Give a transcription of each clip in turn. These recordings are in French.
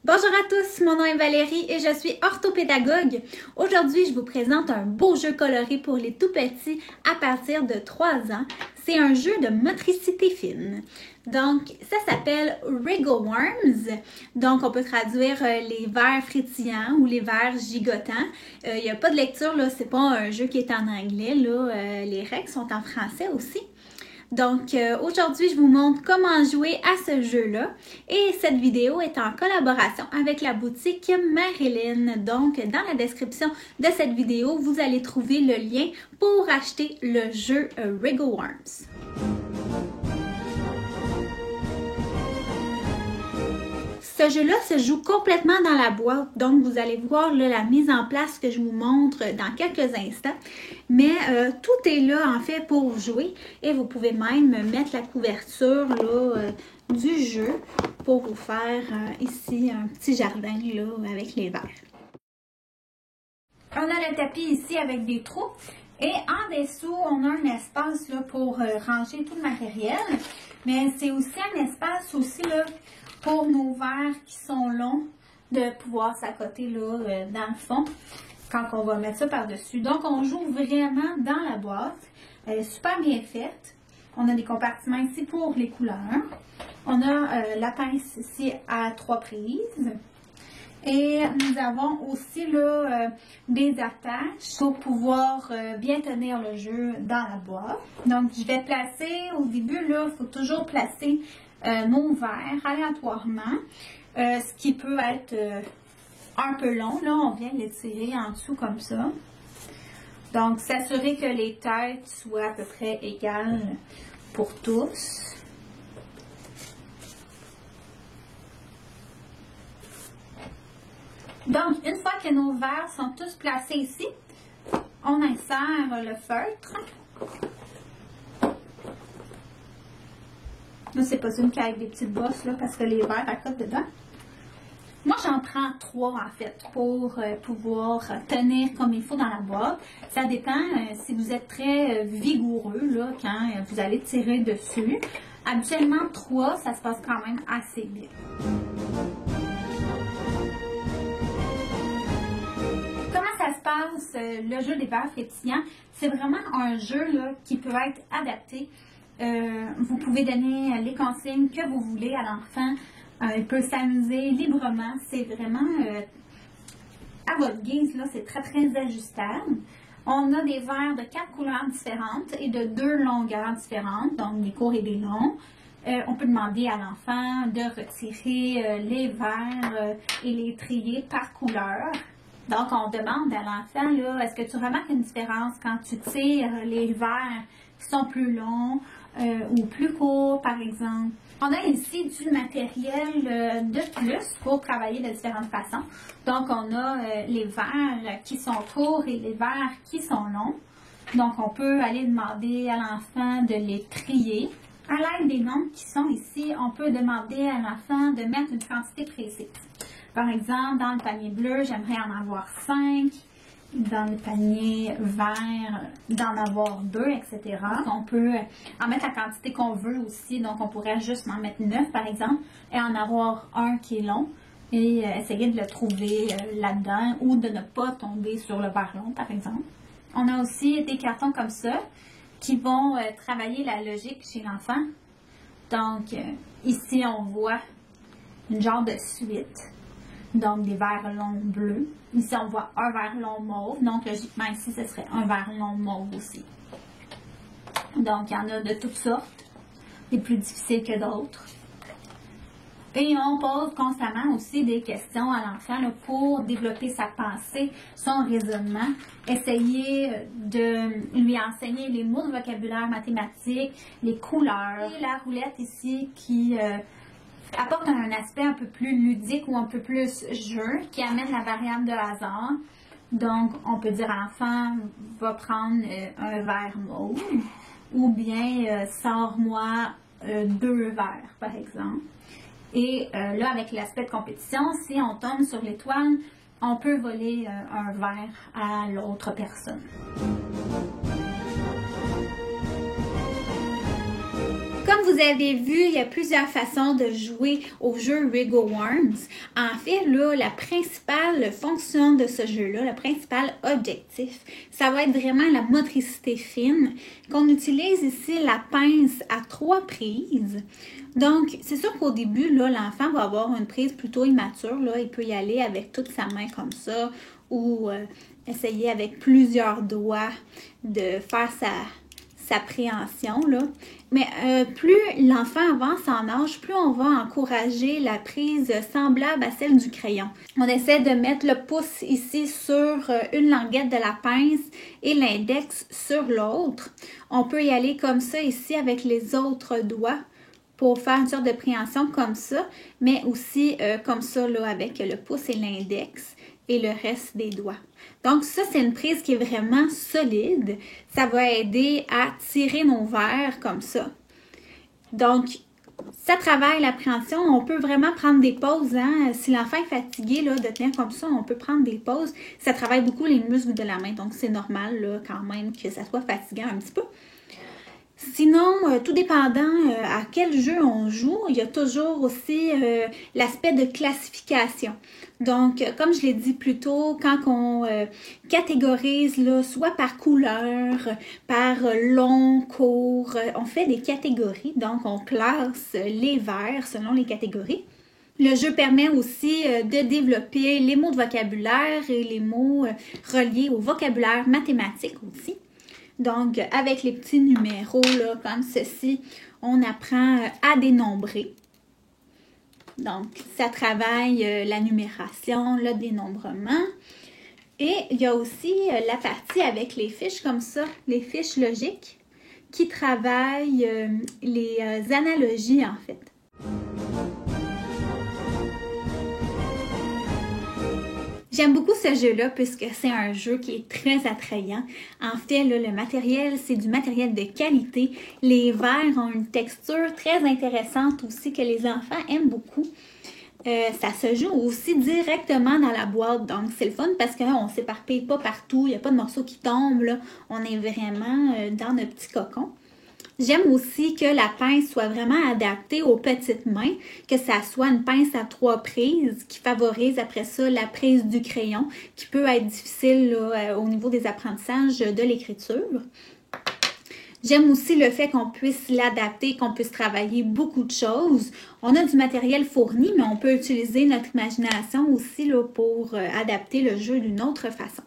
Bonjour à tous, mon nom est Valérie et je suis orthopédagogue. Aujourd'hui, je vous présente un beau jeu coloré pour les tout-petits à partir de 3 ans. C'est un jeu de motricité fine. Donc, ça s'appelle Wriggle Worms. Donc, on peut traduire les vers frétillants ou les vers gigotants. Il n'y a pas de lecture, là, c'est pas un jeu qui est en anglais. Là, les règles sont en français aussi. Donc, aujourd'hui, je vous montre comment jouer à ce jeu-là et cette vidéo est en collaboration avec la boutique Marilyn. Donc, dans la description de cette vidéo, vous allez trouver le lien pour acheter le jeu Wriggle Worms. Ce jeu-là se joue complètement dans la boîte, donc vous allez voir là, la mise en place que je vous montre dans quelques instants. Mais tout est là en fait pour jouer et vous pouvez même mettre la couverture là, du jeu pour vous faire ici un petit jardin là, avec les verres. On a le tapis ici avec des trous et en dessous on a un espace là, pour ranger tout le matériel. Mais c'est aussi un espace aussi là, pour nos verres qui sont longs, de pouvoir s'accoter là dans le fond quand on va mettre ça par-dessus. Donc, on joue vraiment dans la boîte. Elle est super bien faite. On a des compartiments ici pour les couleurs. On a la pince ici à 3 prises. Et nous avons aussi là, des attaches pour pouvoir bien tenir le jeu dans la boîte. Donc, je vais placer, au début, là, il faut toujours placer nos verres aléatoirement, ce qui peut être un peu long. Là, on vient les tirer en dessous comme ça. Donc, s'assurer que les têtes soient à peu près égales pour tous. Donc, une fois que nos verres sont tous placés ici, on insère le feutre. Là, c'est possible qu'il y ait des petites bosses là, parce que les verres accotent dedans. Moi, j'en prends 3 en fait pour pouvoir tenir comme il faut dans la boîte. Ça dépend si vous êtes très vigoureux là, quand vous allez tirer dessus. Habituellement, 3, ça se passe quand même assez bien. Comment ça se passe, le jeu des verres frétillants? C'est vraiment un jeu là, qui peut être adapté. Vous pouvez donner les consignes que vous voulez à l'enfant. Il peut s'amuser librement. C'est vraiment à votre guise. Là, c'est très, très ajustable. On a des verres de 4 couleurs différentes et de 2 longueurs différentes, donc des courts et des longs. On peut demander à l'enfant de retirer les verres et les trier par couleur. Donc, on demande à l'enfant, là, est-ce que tu remarques une différence quand tu tires les verres qui sont plus longs ou plus courts, par exemple? On a ici du matériel de plus pour travailler de différentes façons. Donc, on a les verres qui sont courts et les verres qui sont longs. Donc, on peut aller demander à l'enfant de les trier. À l'aide des nombres qui sont ici, on peut demander à l'enfant de mettre une quantité précise. Par exemple, dans le panier bleu, j'aimerais en avoir 5. Dans le panier vert, d'en avoir 2, etc. On peut en mettre la quantité qu'on veut aussi. Donc, on pourrait juste en mettre 9, par exemple, et en avoir un qui est long. Et essayer de le trouver là-dedans ou de ne pas tomber sur le verre long, par exemple. On a aussi des cartons comme ça qui vont travailler la logique chez l'enfant. Donc, ici, on voit une genre de suite. Donc, des verres longs bleus. Ici, on voit un verre long mauve. Donc, logiquement, ici, ce serait un verre long mauve aussi. Donc, il y en a de toutes sortes. Des plus difficiles que d'autres. Et on pose constamment aussi des questions à l'enfant pour développer sa pensée, son raisonnement. Essayer de lui enseigner les mots de vocabulaire mathématique, les couleurs. Et la roulette ici qui apporte un aspect un peu plus ludique ou un peu plus jeu, qui amène la variable de hasard. Donc, on peut dire à l'enfant, va prendre un verre mauve, ou bien sors-moi 2 verres, par exemple. Et là, avec l'aspect de compétition, si on tombe sur l'étoile, on peut voler un verre à l'autre personne. Comme vous avez vu, il y a plusieurs façons de jouer au jeu Wiggle Worms. En fait, là, la principale fonction de ce jeu-là, le principal objectif, ça va être vraiment la motricité fine, qu'on utilise ici la pince à 3 prises. Donc, c'est sûr qu'au début, là, l'enfant va avoir une prise plutôt immature. Là. Il peut y aller avec toute sa main comme ça ou essayer avec plusieurs doigts de faire sa préhension, là. Mais plus l'enfant avance en âge, plus on va encourager la prise semblable à celle du crayon. On essaie de mettre le pouce ici sur une languette de la pince et l'index sur l'autre. On peut y aller comme ça ici avec les autres doigts pour faire une sorte de préhension comme ça, mais aussi comme ça là, avec le pouce et l'index et le reste des doigts. Donc ça, c'est une prise qui est vraiment solide. Ça va aider à tirer nos verres comme ça. Donc, ça travaille l'appréhension. On peut vraiment prendre des pauses. Hein? Si l'enfant est fatigué là, de tenir comme ça, on peut prendre des pauses. Ça travaille beaucoup les muscles de la main. Donc, c'est normal là, quand même que ça soit fatigant un petit peu. Sinon, tout dépendant à quel jeu on joue, il y a toujours aussi l'aspect de classification. Donc, comme je l'ai dit plus tôt, quand on catégorise là, soit par couleur, par long, court, on fait des catégories. Donc, on classe les vers selon les catégories. Le jeu permet aussi de développer les mots de vocabulaire et les mots reliés au vocabulaire mathématique aussi. Donc, avec les petits numéros, là, comme ceci, on apprend à dénombrer. Donc, ça travaille la numération, le dénombrement. Et il y a aussi la partie avec les fiches comme ça, les fiches logiques, qui travaillent les analogies en fait. J'aime beaucoup ce jeu-là puisque c'est un jeu qui est très attrayant. En fait, là, le matériel, c'est du matériel de qualité. Les verres ont une texture très intéressante aussi que les enfants aiment beaucoup. Ça se joue aussi directement dans la boîte, donc c'est le fun parce qu'on ne s'éparpille pas partout, il n'y a pas de morceaux qui tombent, là. On est vraiment dans notre petit cocon. J'aime aussi que la pince soit vraiment adaptée aux petites mains, que ça soit une pince à 3 prises qui favorise après ça la prise du crayon, qui peut être difficile là, au niveau des apprentissages de l'écriture. J'aime aussi le fait qu'on puisse l'adapter, qu'on puisse travailler beaucoup de choses. On a du matériel fourni, mais on peut utiliser notre imagination aussi là, pour adapter le jeu d'une autre façon.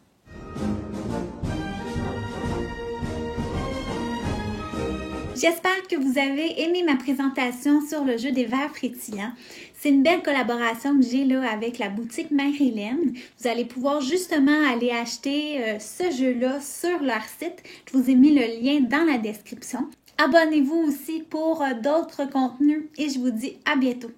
J'espère que vous avez aimé ma présentation sur le jeu des verres frétillants. C'est une belle collaboration que j'ai là avec la boutique Marilyn. Vous allez pouvoir justement aller acheter ce jeu-là sur leur site. Je vous ai mis le lien dans la description. Abonnez-vous aussi pour d'autres contenus et je vous dis à bientôt.